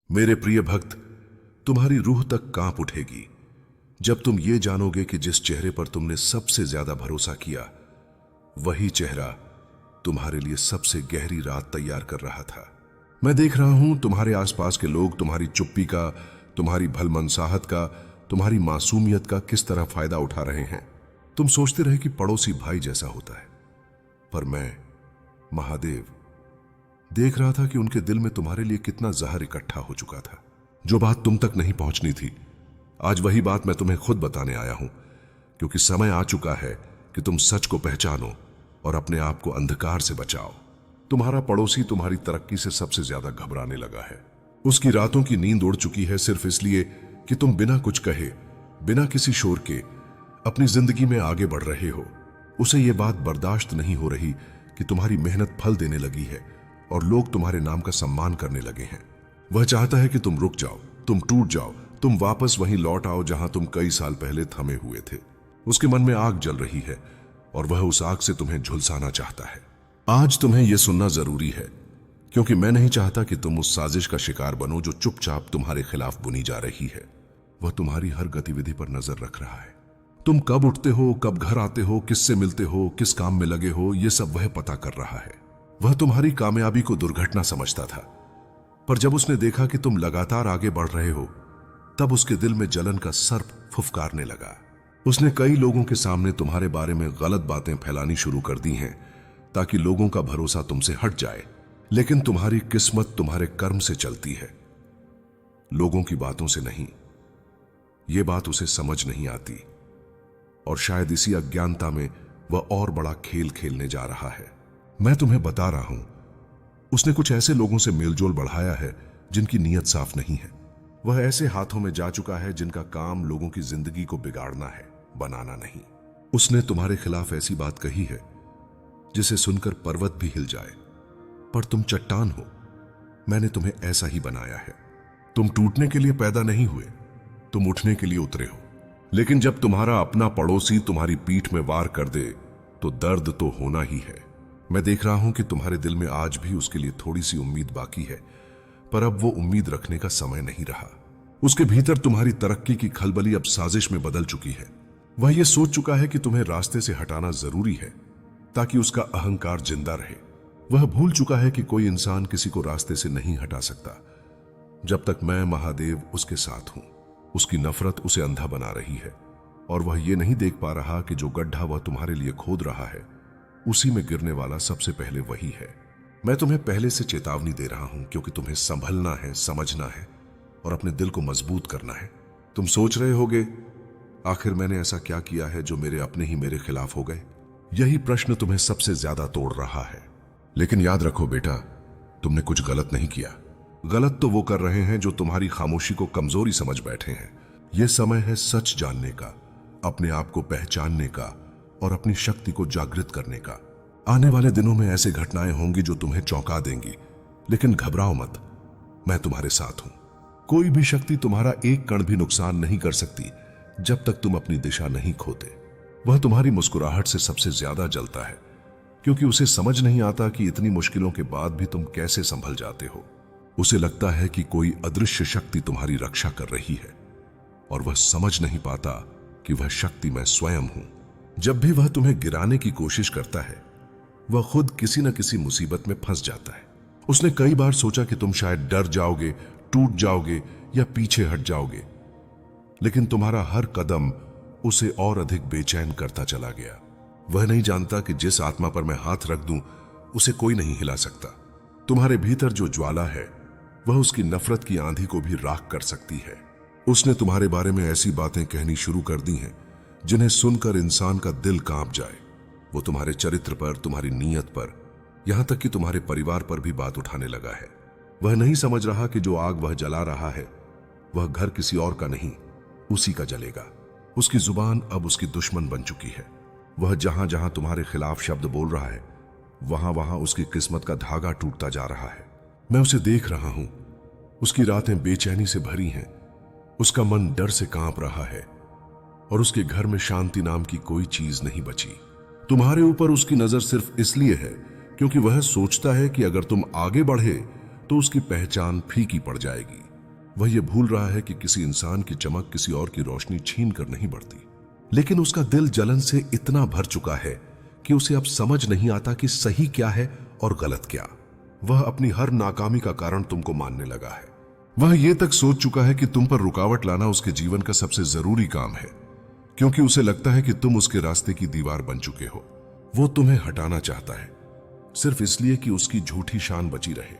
मेरे प्रिय भक्त, तुम्हारी रूह तक कांप उठेगी जब तुम ये जानोगे कि जिस चेहरे पर तुमने सबसे ज्यादा भरोसा किया, वही चेहरा तुम्हारे लिए सबसे गहरी रात तैयार कर रहा था। मैं देख रहा हूं तुम्हारे आसपास के लोग तुम्हारी चुप्पी का, तुम्हारी भलमनसाहत का, तुम्हारी मासूमियत का किस तरह फायदा उठा रहे हैं। तुम सोचते रहे कि पड़ोसी भाई जैसा होता है, पर मैं महादेव देख रहा था कि उनके दिल में तुम्हारे लिए कितना जहर इकट्ठा हो चुका था। जो बात तुम तक नहीं पहुंचनी थी, आज वही बात मैं तुम्हें खुद बताने आया हूं, क्योंकि समय आ चुका है कि तुम सच को पहचानो और अपने आप को अंधकार से बचाओ। तुम्हारा पड़ोसी तुम्हारी तरक्की से सबसे ज्यादा घबराने लगा है। उसकी रातों की नींद उड़ चुकी है सिर्फ इसलिए कि तुम बिना कुछ कहे, बिना किसी शोर के अपनी जिंदगी में आगे बढ़ रहे हो। उसे यह बात बर्दाश्त नहीं हो रही कि तुम्हारी मेहनत फल देने लगी है और लोग तुम्हारे नाम का सम्मान करने लगे हैं। वह चाहता है कि तुम रुक जाओ, तुम टूट जाओ, तुम वापस वहीं लौट आओ जहां तुम कई साल पहले थमे हुए थे। उसके मन में आग जल रही है और वह उस आग से तुम्हें झुलसाना चाहता है। आज तुम्हें यह सुनना जरूरी है, क्योंकि मैं नहीं चाहता कि तुम उस साजिश का शिकार बनो जो चुपचाप तुम्हारे खिलाफ बुनी जा रही है। वह तुम्हारी हर गतिविधि पर नजर रख रहा है। तुम कब उठते हो, कब घर आते हो, किससे मिलते हो, किस काम में लगे हो, यह सब वह पता कर रहा है। वह तुम्हारी कामयाबी को दुर्घटना समझता था, पर जब उसने देखा कि तुम लगातार आगे बढ़ रहे हो, तब उसके दिल में जलन का सर्प फुफकारने लगा। उसने कई लोगों के सामने तुम्हारे बारे में गलत बातें फैलानी शुरू कर दी हैं ताकि लोगों का भरोसा तुमसे हट जाए। लेकिन तुम्हारी किस्मत तुम्हारे कर्म से चलती है, लोगों की बातों से नहीं। यह बात उसे समझ नहीं आती और शायद इसी अज्ञानता में वह और बड़ा खेल खेलने जा रहा है। मैं तुम्हें बता रहा हूं, उसने कुछ ऐसे लोगों से मेलजोल बढ़ाया है जिनकी नीयत साफ नहीं है। वह ऐसे हाथों में जा चुका है जिनका काम लोगों की जिंदगी को बिगाड़ना है, बनाना नहीं। उसने तुम्हारे खिलाफ ऐसी बात कही है जिसे सुनकर पर्वत भी हिल जाए, पर तुम चट्टान हो। मैंने तुम्हें ऐसा ही बनाया है। तुम टूटने के लिए पैदा नहीं हुए, तुम उठने के लिए उतरे हो। लेकिन जब तुम्हारा अपना पड़ोसी तुम्हारी पीठ में वार कर दे तो दर्द तो होना ही है। मैं देख रहा हूं कि तुम्हारे दिल में आज भी उसके लिए थोड़ी सी उम्मीद बाकी है, पर अब वो उम्मीद रखने का समय नहीं रहा। उसके भीतर तुम्हारी तरक्की की खलबली अब साजिश में बदल चुकी है। वह ये सोच चुका है कि तुम्हें रास्ते से हटाना जरूरी है ताकि उसका अहंकार जिंदा रहे। वह भूल चुका है कि कोई इंसान किसी को रास्ते से नहीं हटा सकता जब तक मैं महादेव उसके साथ हूं। उसकी नफरत उसे अंधा बना रही है और वह ये नहीं देख पा रहा कि जो गड्ढा वह तुम्हारे लिए खोद रहा है, उसी में गिरने वाला सबसे पहले वही है। मैं तुम्हें पहले से चेतावनी दे रहा हूं, क्योंकि तुम्हें संभलना है, समझना है और अपने दिल को मजबूत करना है। तुम सोच रहे होगे, आखिर मैंने ऐसा क्या किया है जो मेरे अपने ही मेरे खिलाफ हो गए? यही प्रश्न तुम्हें सबसे ज्यादा तोड़ रहा है। लेकिन याद रखो बेटा, तुमने कुछ गलत नहीं किया। गलत तो वो कर रहे हैं जो तुम्हारी खामोशी को कमजोरी समझ बैठे हैं। यह समय है सच जानने का, अपने आप को पहचानने का और अपनी शक्ति को जागृत करने का। आने वाले दिनों में ऐसे घटनाएं होंगी जो तुम्हें चौंका देंगी, लेकिन घबराओ मत, मैं तुम्हारे साथ हूं। कोई भी शक्ति तुम्हारा एक कण भी नुकसान नहीं कर सकती जब तक तुम अपनी दिशा नहीं खोते। वह तुम्हारी मुस्कुराहट से सबसे ज्यादा जलता है, क्योंकि उसे समझ नहीं आता कि इतनी मुश्किलों के बाद भी तुम कैसे संभल जाते हो। उसे लगता है कि कोई अदृश्य शक्ति तुम्हारी रक्षा कर रही है और वह समझ नहीं पाता कि वह शक्ति मैं स्वयं हूं। जब भी वह तुम्हें गिराने की कोशिश करता है, वह खुद किसी न किसी मुसीबत में फंस जाता है। उसने कई बार सोचा कि तुम शायद डर जाओगे, टूट जाओगे या पीछे हट जाओगे, लेकिन तुम्हारा हर कदम उसे और अधिक बेचैन करता चला गया। वह नहीं जानता कि जिस आत्मा पर मैं हाथ रख दूं, उसे कोई नहीं हिला सकता। तुम्हारे भीतर जो ज्वाला है, वह उसकी नफरत की आंधी को भी राख कर सकती है। उसने तुम्हारे बारे में ऐसी बातें कहनी शुरू कर दी हैं जिन्हें सुनकर इंसान का दिल कांप जाए। वो तुम्हारे चरित्र पर, तुम्हारी नीयत पर, यहां तक कि तुम्हारे परिवार पर भी बात उठाने लगा है। वह नहीं समझ रहा कि जो आग वह जला रहा है, वह घर किसी और का नहीं, उसी का जलेगा। उसकी जुबान अब उसकी दुश्मन बन चुकी है। वह जहां जहां तुम्हारे खिलाफ शब्द बोल रहा है, वहां वहां उसकी किस्मत का धागा टूटता जा रहा है। मैं उसे देख रहा हूं। उसकी रातें बेचैनी से भरी हैं, उसका मन डर से कांप रहा है और उसके घर में शांति नाम की कोई चीज नहीं बची। तुम्हारे ऊपर उसकी नजर सिर्फ इसलिए है क्योंकि वह सोचता है कि अगर तुम आगे बढ़े तो उसकी पहचान फीकी पड़ जाएगी। वह ये भूल रहा है कि किसी इंसान की चमक किसी और की रोशनी छीन कर नहीं बढ़ती, लेकिन उसका दिल जलन से इतना भर चुका है कि उसे अब समझ नहीं आता कि सही क्या है और गलत क्या। वह अपनी हर नाकामी का कारण तुमको मानने लगा है। वह यह तक सोच चुका है कि तुम पर रुकावट लाना उसके जीवन का सबसे जरूरी काम है, क्योंकि उसे लगता है कि तुम उसके रास्ते की दीवार बन चुके हो। वो तुम्हें हटाना चाहता है सिर्फ इसलिए कि उसकी झूठी शान बची रहे।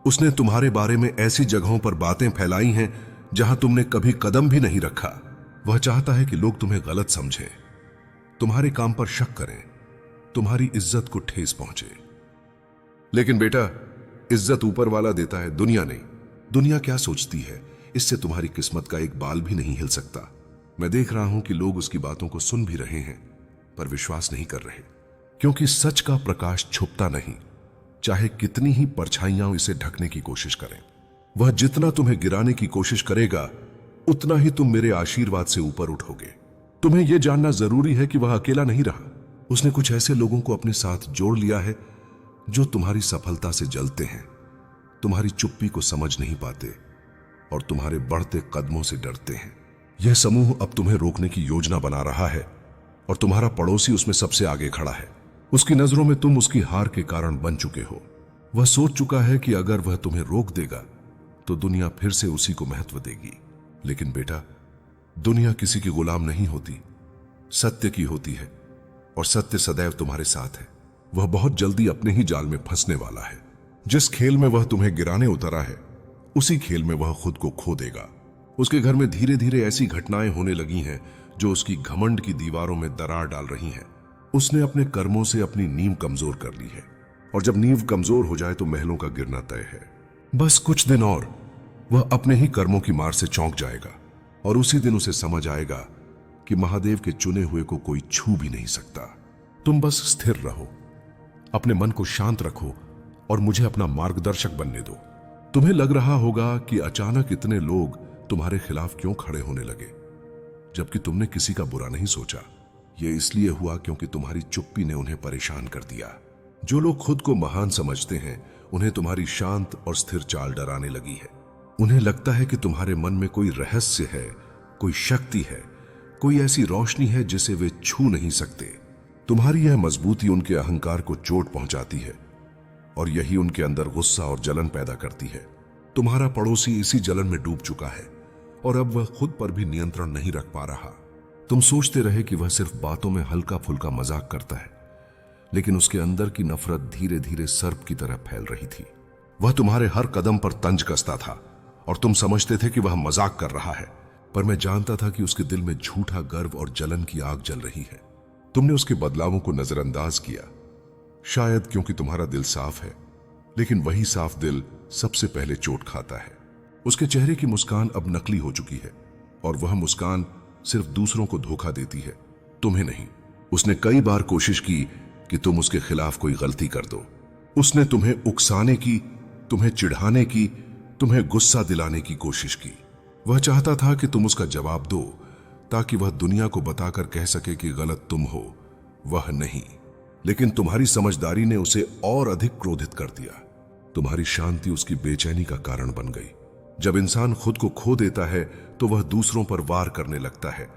उसने तुम्हारे बारे में ऐसी जगहों पर बातें फैलाई हैं जहां तुमने कभी कदम भी नहीं रखा। वह चाहता है कि लोग तुम्हें गलत समझें, तुम्हारे काम पर शक करें, तुम्हारी इज्जत को ठेस पहुंचे। लेकिन बेटा, इज्जत ऊपर वाला देता है, दुनिया नहीं। दुनिया क्या सोचती है, इससे तुम्हारी किस्मत का एक बाल भी नहीं हिल सकता। मैं देख रहा हूं कि लोग उसकी बातों को सुन भी रहे हैं पर विश्वास नहीं कर रहे, क्योंकि सच का प्रकाश छुपता नहीं, चाहे कितनी ही परछाइयां इसे ढकने की कोशिश करें। वह जितना तुम्हें गिराने की कोशिश करेगा उतना ही तुम मेरे आशीर्वाद से ऊपर उठोगे। तुम्हें यह जानना जरूरी है कि वह अकेला नहीं रहा। उसने कुछ ऐसे लोगों को अपने साथ जोड़ लिया है जो तुम्हारी सफलता से जलते हैं, तुम्हारी चुप्पी को समझ नहीं पाते और तुम्हारे बढ़ते कदमों से डरते हैं। यह समूह अब तुम्हें रोकने की योजना बना रहा है और तुम्हारा पड़ोसी उसमें सबसे आगे खड़ा है। उसकी नजरों में तुम उसकी हार के कारण बन चुके हो। वह सोच चुका है कि अगर वह तुम्हें रोक देगा तो दुनिया फिर से उसी को महत्व देगी। लेकिन बेटा, दुनिया किसी की गुलाम नहीं होती, सत्य की होती है, और सत्य सदैव तुम्हारे साथ है। वह बहुत जल्दी अपने ही जाल में फंसने वाला है। जिस खेल में वह तुम्हें गिराने उतरा है उसी खेल में वह खुद को खो देगा। उसके घर में धीरे धीरे ऐसी घटनाएं होने लगी हैं जो उसकी घमंड की दीवारों में दरार डाल रही हैं। उसने अपने कर्मों से अपनी नींव कमजोर कर ली है, और जब नींव कमजोर हो जाए तो महलों का गिरना तय है। बस कुछ दिन और वह अपने ही कर्मों की मार से चौंक जाएगा, और उसी दिन उसे समझ आएगा कि महादेव के चुने हुए को कोई छू भी नहीं सकता। तुम बस स्थिर रहो, अपने मन को शांत रखो और मुझे अपना मार्गदर्शक बनने दो। तुम्हें लग रहा होगा कि अचानक इतने लोग तुम्हारे खिलाफ क्यों खड़े होने लगे, जबकि तुमने किसी का बुरा नहीं सोचा। यह इसलिए हुआ क्योंकि तुम्हारी चुप्पी ने उन्हें परेशान कर दिया। जो लोग खुद को महान समझते हैं उन्हें तुम्हारी शांत और स्थिर चाल डराने लगी है। उन्हें लगता है कि तुम्हारे मन में कोई रहस्य है, कोई शक्ति है, कोई ऐसी रोशनी है जिसे वे छू नहीं सकते। तुम्हारी यह मजबूती उनके अहंकार को चोट पहुंचाती है, और यही उनके अंदर गुस्सा और जलन पैदा करती है। तुम्हारा पड़ोसी इसी जलन में डूब चुका है और अब वह खुद पर भी नियंत्रण नहीं रख पा रहा। तुम सोचते रहे कि वह सिर्फ बातों में हल्का फुल्का मजाक करता है, लेकिन उसके अंदर की नफरत धीरे धीरे सर्प की तरह फैल रही थी। वह तुम्हारे हर कदम पर तंज कसता था और तुम समझते थे कि वह मजाक कर रहा है, पर मैं जानता था कि उसके दिल में झूठा गर्व और जलन की आग जल रही है। तुमने उसके बदलावों को नजरअंदाज किया, शायद क्योंकि तुम्हारा दिल साफ है, लेकिन वही साफ दिल सबसे पहले चोट खाता है। उसके चेहरे की मुस्कान अब नकली हो चुकी है, और वह मुस्कान सिर्फ दूसरों को धोखा देती है, तुम्हें नहीं। उसने कई बार कोशिश की कि तुम उसके खिलाफ कोई गलती कर दो। उसने तुम्हें उकसाने की, तुम्हें चिढ़ाने की, तुम्हें गुस्सा दिलाने की कोशिश की। वह चाहता था कि तुम उसका जवाब दो, ताकि वह दुनिया को बताकर कह सके कि गलत तुम हो, वह नहीं। लेकिन तुम्हारी समझदारी ने उसे और अधिक क्रोधित कर दिया। तुम्हारी शांति उसकी बेचैनी का कारण बन गई। जब इंसान खुद को खो देता है तो वह दूसरों पर वार करने लगता है,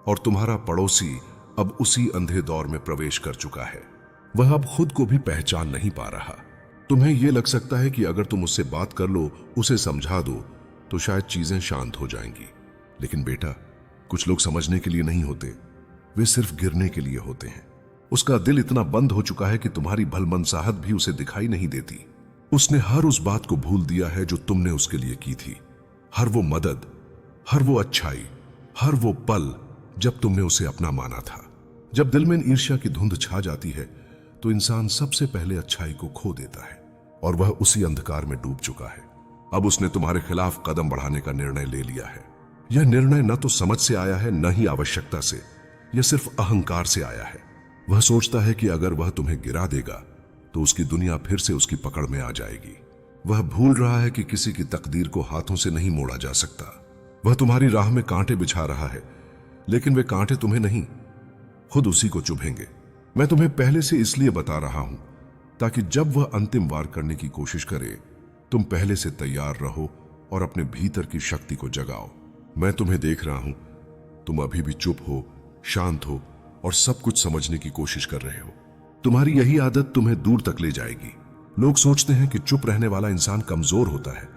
और तुम्हारा पड़ोसी अब उसी अंधे दौर में प्रवेश कर चुका है। वह अब खुद को भी पहचान नहीं पा रहा। तुम्हें यह लग सकता है कि अगर तुम उससे बात कर लो, उसे समझा दो, तो शायद चीजें शांत हो जाएंगी। लेकिन बेटा, कुछ लोग समझने के लिए नहीं होते, वे सिर्फ गिरने के लिए होते हैं। उसका दिल इतना बंद हो चुका है कि तुम्हारी भलमनसाहत भी उसे दिखाई नहीं देती। उसने हर उस बात को भूल दिया है जो तुमने उसके लिए की थी। हर वो मदद, हर वो अच्छाई, हर वो पल जब तुमने उसे अपना माना था। जब दिल में ईर्ष्या की धुंध छा जाती है तो इंसान सबसे पहले अच्छाई को खो देता है, और वह उसी अंधकार में डूब चुका है। अब उसने तुम्हारे खिलाफ कदम बढ़ाने का निर्णय ले लिया है। यह निर्णय न तो समझ से आया है, न ही आवश्यकता से। यह सिर्फ अहंकार से आया है। वह सोचता है कि अगर वह तुम्हें गिरा देगा तो उसकी दुनिया फिर से उसकी पकड़ में आ जाएगी। वह भूल रहा है कि किसी की तकदीर को हाथों से नहीं मोड़ा जा सकता। वह तुम्हारी राह में कांटे बिछा रहा है, लेकिन वे कांटे तुम्हें नहीं, खुद उसी को चुभेंगे। मैं तुम्हें पहले से इसलिए बता रहा हूं ताकि जब वह अंतिम वार करने की कोशिश करे तुम पहले से तैयार रहो और अपने भीतर की शक्ति को जगाओ। मैं तुम्हें देख रहा हूं, तुम अभी भी चुप हो, शांत हो और सब कुछ समझने की कोशिश कर रहे हो। तुम्हारी यही आदत तुम्हें दूर तक ले जाएगी। लोग सोचते हैं कि चुप रहने वाला इंसान कमजोर होता है,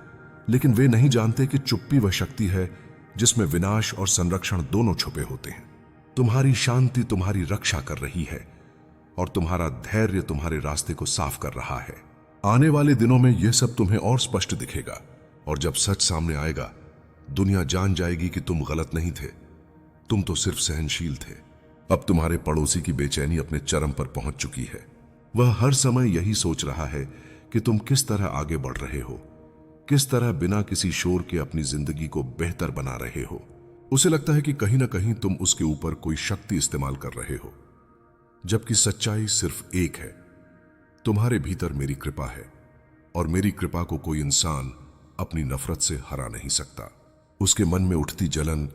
लेकिन वे नहीं जानते कि चुप्पी वह शक्ति है जिसमें विनाश और संरक्षण दोनों छुपे होते हैं। तुम्हारी शांति तुम्हारी रक्षा कर रही है और तुम्हारा धैर्य तुम्हारे रास्ते को साफ कर रहा है। आने वाले दिनों में यह सब तुम्हें और स्पष्ट दिखेगा, और जब सच सामने आएगा, दुनिया जान जाएगी कि तुम गलत नहीं थे, तुम तो सिर्फ सहनशील थे। अब तुम्हारे पड़ोसी की बेचैनी अपने चरम पर पहुंच चुकी है। वह हर समय यही सोच रहा है कि तुम किस तरह आगे बढ़ रहे हो, किस तरह बिना किसी शोर के अपनी जिंदगी को बेहतर बना रहे हो। उसे लगता है कि कहीं ना कहीं तुम उसके ऊपर कोई शक्ति इस्तेमाल कर रहे हो, जबकि सच्चाई सिर्फ एक है। तुम्हारे भीतर मेरी कृपा है, और मेरी कृपा को कोई इंसान अपनी नफरत से हरा नहीं सकता। उसके मन में उठती जलन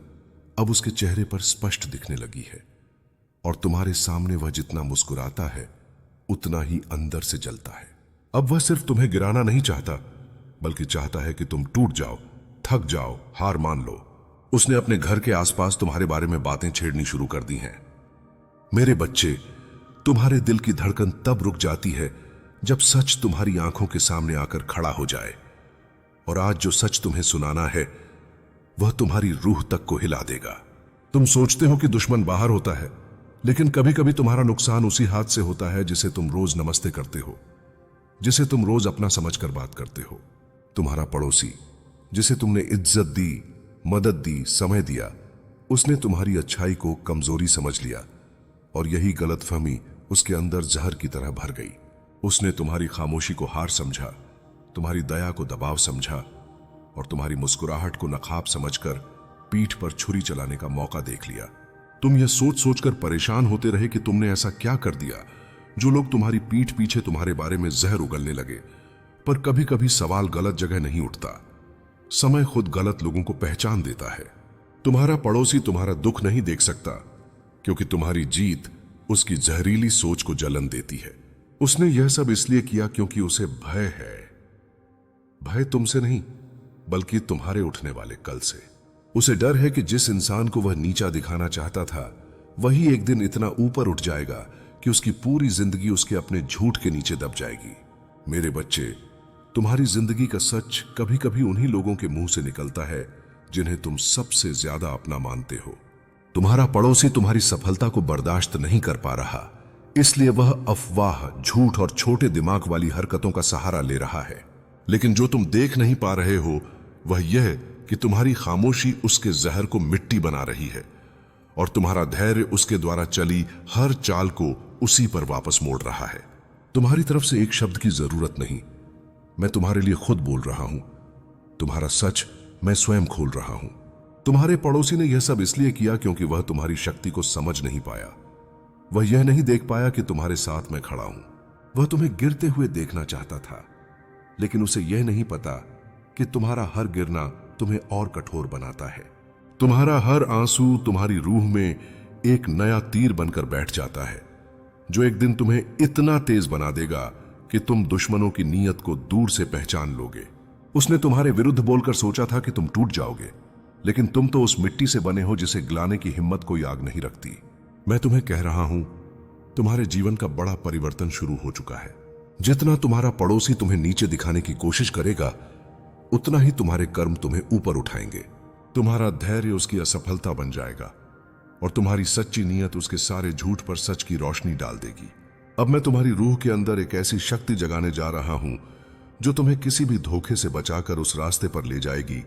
अब उसके चेहरे पर स्पष्ट दिखने लगी है, और तुम्हारे सामने वह जितना मुस्कुराता है उतना ही अंदर से जलता है। अब वह सिर्फ तुम्हें गिराना नहीं चाहता, बल्कि चाहता है कि तुम टूट जाओ, थक जाओ, हार मान लो। उसने अपने घर के आसपास तुम्हारे बारे में बातें छेड़नी शुरू कर दी हैं। मेरे बच्चे, तुम्हारे दिल की धड़कन तब रुक जाती है जब सच तुम्हारी आंखों के सामने आकर खड़ा हो जाए, और आज जो सच तुम्हें सुनाना है वह तुम्हारी रूह तक को हिला देगा। तुम सोचते हो कि दुश्मन बाहर होता है, लेकिन कभी कभी तुम्हारा नुकसान उसी हाथ से होता है जिसे तुम रोज नमस्ते करते हो, जिसे तुम रोज अपना समझकर बात करते हो। तुम्हारा पड़ोसी, जिसे तुमने इज्जत दी, मदद दी, समय दिया, उसने तुम्हारी अच्छाई को कमजोरी समझ लिया, और यही गलतफहमी उसके अंदर जहर की तरह भर गई। उसने तुम्हारी खामोशी को हार समझा, तुम्हारी दया को दबाव समझा, और तुम्हारी मुस्कुराहट को नकाब समझकर पीठ पर छुरी चलाने का मौका देख लिया। तुम यह सोच सोचकर परेशान होते रहे कि तुमने ऐसा क्या कर दिया जो लोग तुम्हारी पीठ पीछे तुम्हारे बारे में जहर उगलने लगे। पर कभी कभी सवाल गलत जगह नहीं उठता। समय खुद गलत लोगों को पहचान देता है। तुम्हारा पड़ोसी तुम्हारा दुख नहीं देख सकता, क्योंकि तुम्हारी जीत उसकी जहरीली सोच को जलन देती है। उसने यह सब इसलिए किया क्योंकि उसे भय है। भय तुमसे नहीं, बल्कि तुम्हारे उठने वाले कल से। उसे डर है कि जिस इंसान को वह नीचा दिखाना चाहता था, वही एक दिन इतना ऊपर उठ जाएगा कि उसकी पूरी जिंदगी उसके अपने झूठ के नीचे दब जाएगी। मेरे बच्चे, तुम्हारी जिंदगी का सच कभी कभी उन्हीं लोगों के मुंह से निकलता है जिन्हें तुम सबसे ज्यादा अपना मानते हो। तुम्हारा पड़ोसी तुम्हारी सफलता को बर्दाश्त नहीं कर पा रहा, इसलिए वह अफवाह, झूठ और छोटे दिमाग वाली हरकतों का सहारा ले रहा है। लेकिन जो तुम देख नहीं पा रहे हो वह यह कि तुम्हारी खामोशी उसके जहर को मिट्टी बना रही है, और तुम्हारा धैर्य उसके द्वारा चली हर चाल को उसी पर वापस मोड़ रहा है। तुम्हारी तरफ से एक शब्द की जरूरत नहीं, मैं तुम्हारे लिए खुद बोल रहा हूं। तुम्हारा सच मैं स्वयं खोल रहा हूं। तुम्हारे पड़ोसी ने यह सब इसलिए किया क्योंकि वह तुम्हारी शक्ति को समझ नहीं पाया। वह यह नहीं देख पाया कि तुम्हारे साथ मैं खड़ा हूं। वह तुम्हें गिरते हुए देखना चाहता था, लेकिन उसे यह नहीं पता कि तुम्हारा हर गिरना तुम्हें और कठोर बनाता है। तुम्हारा हर आंसू तुम्हारी रूह में एक नया तीर बनकर बैठ जाता है, जो एक दिन तुम्हें इतना तेज बना देगा कि तुम दुश्मनों की नीयत को दूर से पहचान लोगे। उसने तुम्हारे विरुद्ध बोलकर सोचा था कि तुम टूट जाओगे, लेकिन तुम तो उस मिट्टी से बने हो जिसे गलाने की हिम्मत कोई आग नहीं रखती। मैं तुम्हें कह रहा हूं, तुम्हारे जीवन का बड़ा परिवर्तन शुरू हो चुका है। जितना तुम्हारा पड़ोसी तुम्हें नीचे दिखाने की कोशिश करेगा, उतना ही तुम्हारे कर्म तुम्हें ऊपर उठाएंगे। तुम्हारा धैर्य उसकी असफलता बन जाएगा, और तुम्हारी सच्ची नीयत उसके सारे झूठ पर सच की रोशनी डाल देगी। अब मैं तुम्हारी रूह के अंदर एक ऐसी शक्ति जगाने जा रहा हूं जो तुम्हें किसी भी धोखे से बचाकर उस रास्ते पर ले जाएगी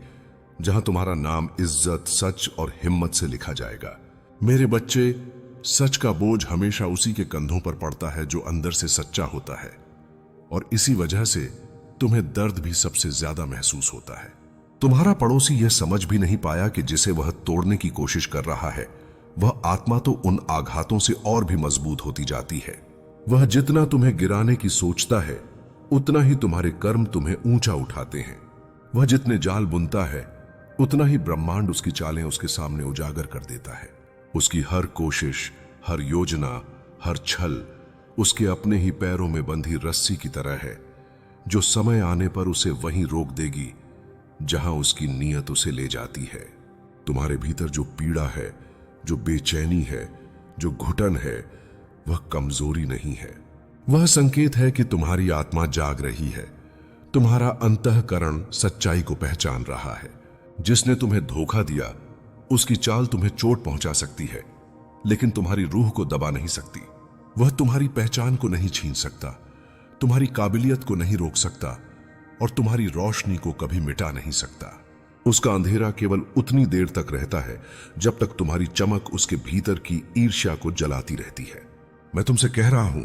जहां तुम्हारा नाम इज्जत, सच और हिम्मत से लिखा जाएगा। मेरे बच्चे, सच का बोझ हमेशा उसी के कंधों पर पड़ता है जो अंदर से सच्चा होता है, और इसी वजह से तुम्हें दर्द भी सबसे ज्यादा महसूस होता है। तुम्हारा पड़ोसी यह समझ भी नहीं पाया कि जिसे वह तोड़ने की कोशिश कर रहा है, वह आत्मा तो उन आघातों से और भी मजबूत होती जाती है। वह जितना तुम्हें गिराने की सोचता है, उतना ही तुम्हारे कर्म तुम्हें ऊंचा उठाते हैं। वह जितने जाल बुनता है, उतना ही ब्रह्मांड उसकी चालें उसके सामने उजागर कर देता है। उसकी हर कोशिश, हर योजना, हर छल उसके अपने ही पैरों में बंधी रस्सी की तरह है, जो समय आने पर उसे वहीं रोक देगी जहां उसकी नीयत उसे ले जाती है। तुम्हारे भीतर जो पीड़ा है, जो बेचैनी है, जो घुटन है, वह कमजोरी नहीं है। वह संकेत है कि तुम्हारी आत्मा जाग रही है। तुम्हारा अंतःकरण सच्चाई को पहचान रहा है। जिसने तुम्हें धोखा दिया, उसकी चाल तुम्हें चोट पहुंचा सकती है, लेकिन तुम्हारी रूह को दबा नहीं सकती। वह तुम्हारी पहचान को नहीं छीन सकता, तुम्हारी काबिलियत को नहीं रोक सकता और तुम्हारी रोशनी को कभी मिटा नहीं सकता। उसका अंधेरा केवल उतनी देर तक रहता है जब तक तुम्हारी चमक उसके भीतर की ईर्ष्या को जलाती रहती है। मैं तुमसे कह रहा हूं,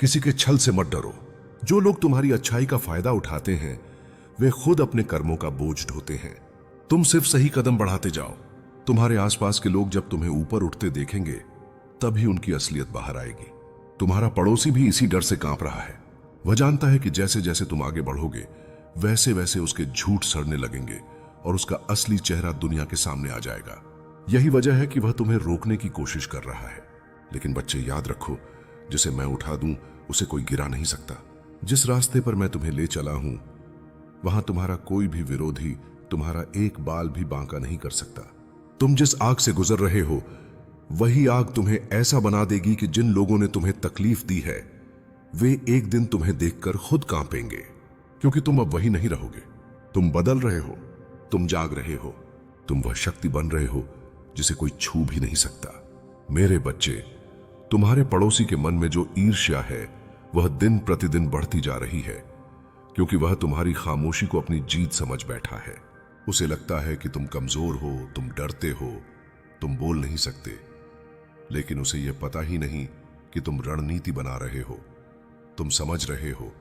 किसी के छल से मत डरो। जो लोग तुम्हारी अच्छाई का फायदा उठाते हैं, वे खुद अपने कर्मों का बोझ ढोते हैं। तुम सिर्फ सही कदम बढ़ाते जाओ। तुम्हारे आसपास के लोग जब तुम्हें ऊपर उठते देखेंगे, तभी उनकी असलियत बाहर आएगी। तुम्हारा पड़ोसी भी इसी डर से कांप रहा है। वह जानता है कि जैसे जैसे तुम आगे बढ़ोगे, वैसे वैसे उसके झूठ सड़ने लगेंगे और उसका असली चेहरा दुनिया के सामने आ जाएगा। यही वजह है कि वह तुम्हें रोकने की कोशिश कर रहा है। लेकिन बच्चे, याद रखो, जिसे मैं उठा दूं, उसे कोई गिरा नहीं सकता। जिस रास्ते पर मैं तुम्हें ले चला हूं, वहां तुम्हारा कोई भी विरोधी तुम्हारा एक बाल भी बांका नहीं कर सकता। तुम जिस आग से गुजर रहे हो, वही आग तुम्हें ऐसा बना देगी कि जिन लोगों ने तुम्हें तकलीफ दी है, वे एक दिन तुम्हें देखकर खुद कांपेंगे, क्योंकि तुम अब वही नहीं रहोगे। तुम बदल रहे हो, तुम जाग रहे हो, तुम वह शक्ति बन रहे हो जिसे कोई छू भी नहीं सकता। मेरे बच्चे, तुम्हारे पड़ोसी के मन में जो ईर्ष्या है, वह दिन प्रतिदिन बढ़ती जा रही है, क्योंकि वह तुम्हारी खामोशी को अपनी जीत समझ बैठा है। उसे लगता है कि तुम कमजोर हो, तुम डरते हो, तुम बोल नहीं सकते, लेकिन उसे यह पता ही नहीं कि तुम रणनीति बना रहे हो, तुम समझ रहे हो,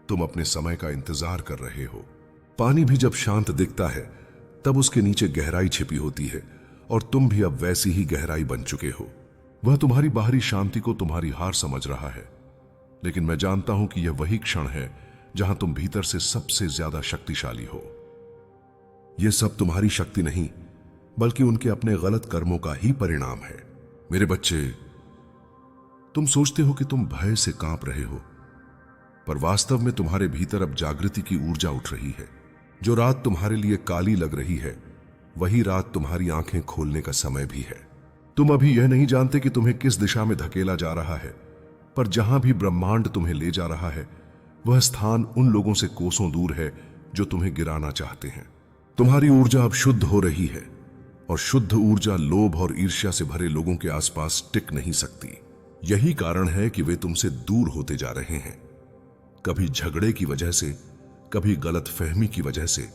तुम अपने समय का इंतजार कर रहे हो। पानी भी जब शांत दिखता है, तब उसके नीचे गहराई छिपी होती है, और तुम भी अब वैसी ही गहराई बन चुके हो। वह तुम्हारी बाहरी शांति को तुम्हारी हार समझ रहा है, लेकिन मैं जानता हूं कि यह वही क्षण है जहां तुम भीतर से सबसे ज्यादा शक्तिशाली हो। यह सब तुम्हारी शक्ति नहीं, बल्कि उनके अपने गलत कर्मों का ही परिणाम है। मेरे बच्चे, तुम सोचते हो कि तुम भय से कांप रहे हो, पर वास्तव में तुम्हारे भीतर अब जागृति की ऊर्जा उठ रही है। जो रात तुम्हारे लिए काली लग रही है, वही रात तुम्हारी आंखें खोलने का समय भी है। तुम अभी यह नहीं जानते कि तुम्हें किस दिशा में धकेला जा रहा है, पर जहां भी ब्रह्मांड तुम्हें ले जा रहा है, वह स्थान उन लोगों से कोसों दूर है जो तुम्हें गिराना चाहते हैं। तुम्हारी ऊर्जा अब शुद्ध हो रही है, और शुद्ध ऊर्जा लोभ और ईर्ष्या से भरे लोगों के आसपास टिक नहीं सकती। यही कारण है कि वे तुमसे दूर होते जा रहे हैं, कभी झगड़े की वजह से, कभी गलतफहमी की वजह से,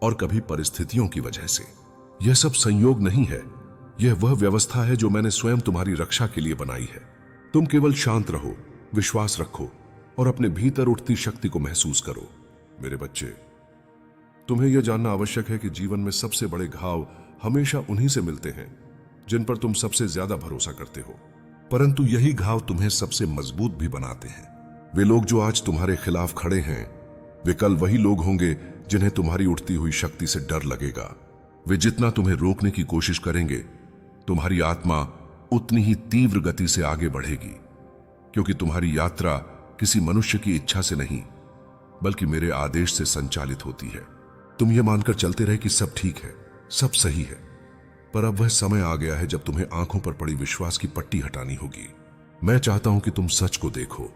और कभी परिस्थितियों की वजह से। यह सब संयोग नहीं है, यह वह व्यवस्था है जो मैंने स्वयं तुम्हारी रक्षा के लिए बनाई है। तुम केवल शांत रहो, विश्वास रखो और अपने भीतर उठती शक्ति को महसूस करो। मेरे बच्चे, तुम्हें यह जानना आवश्यक है कि जीवन में सबसे बड़े घाव हमेशा उन्हीं से मिलते हैं जिन पर तुम सबसे ज्यादा भरोसा करते हो, परंतु यही घाव तुम्हें सबसे मजबूत भी बनाते हैं। वे लोग जो आज तुम्हारे खिलाफ खड़े हैं, वे कल वही लोग होंगे जिन्हें तुम्हारी उठती हुई शक्ति से डर लगेगा। वे जितना तुम्हें रोकने की कोशिश करेंगे, तुम्हारी आत्मा उतनी ही तीव्र गति से आगे बढ़ेगी, क्योंकि तुम्हारी यात्रा किसी मनुष्य की इच्छा से नहीं, बल्कि मेरे आदेश से संचालित होती है। तुम यह मानकर चलते रहे कि सब ठीक है, सब सही है, पर अब वह समय आ गया है जब तुम्हें आंखों पर पड़ी विश्वास की पट्टी हटानी होगी। मैं चाहता हूं कि तुम सच को देखो,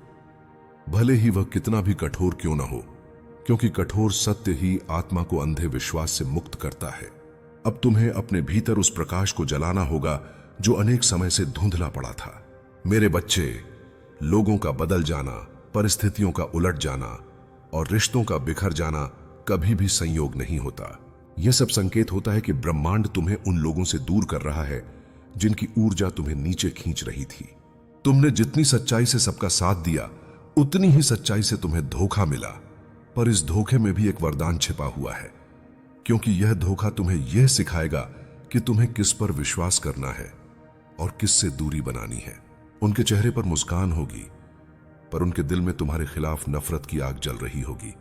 भले ही वह कितना भी कठोर क्यों ना हो, क्योंकि कठोर सत्य ही आत्मा को अंधे विश्वास से मुक्त करता है। अब तुम्हें अपने भीतर उस प्रकाश को जलाना होगा जो अनेक समय से धुंधला पड़ा था। मेरे बच्चे, लोगों का बदल जाना, परिस्थितियों का उलट जाना और रिश्तों का बिखर जाना कभी भी संयोग नहीं होता। यह सब संकेत होता है कि ब्रह्मांड तुम्हें उन लोगों से दूर कर रहा है जिनकी ऊर्जा तुम्हें नीचे खींच रही थी। तुमने जितनी सच्चाई से सबका साथ दिया, उतनी ही सच्चाई से तुम्हें धोखा मिला, पर इस धोखे में भी एक वरदान छिपा हुआ है, क्योंकि यह धोखा तुम्हें यह सिखाएगा कि तुम्हें किस पर विश्वास करना है और किससे दूरी बनानी है। उनके चेहरे पर मुस्कान होगी, पर उनके दिल में तुम्हारे खिलाफ नफरत की आग जल रही होगी,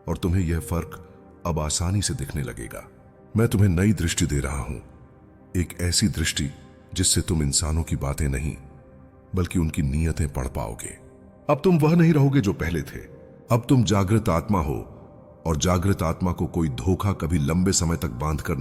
और तुम्हें यह फर्क अब आसानी से दिखने लगेगा। मैं तुम्हें नई दृष्टि दे रहा हूं, एक ऐसी दृष्टि जिससे तुम इंसानों की बातें नहीं, बल्कि उनकी नीयतें पढ़ पाओगे। अब तुम वह नहीं रहोगे जो पहले थे। अब तुम जागृत आत्मा हो और जागृत आत्मा को कोई धोखा कभी लंबे समय तक बांध कर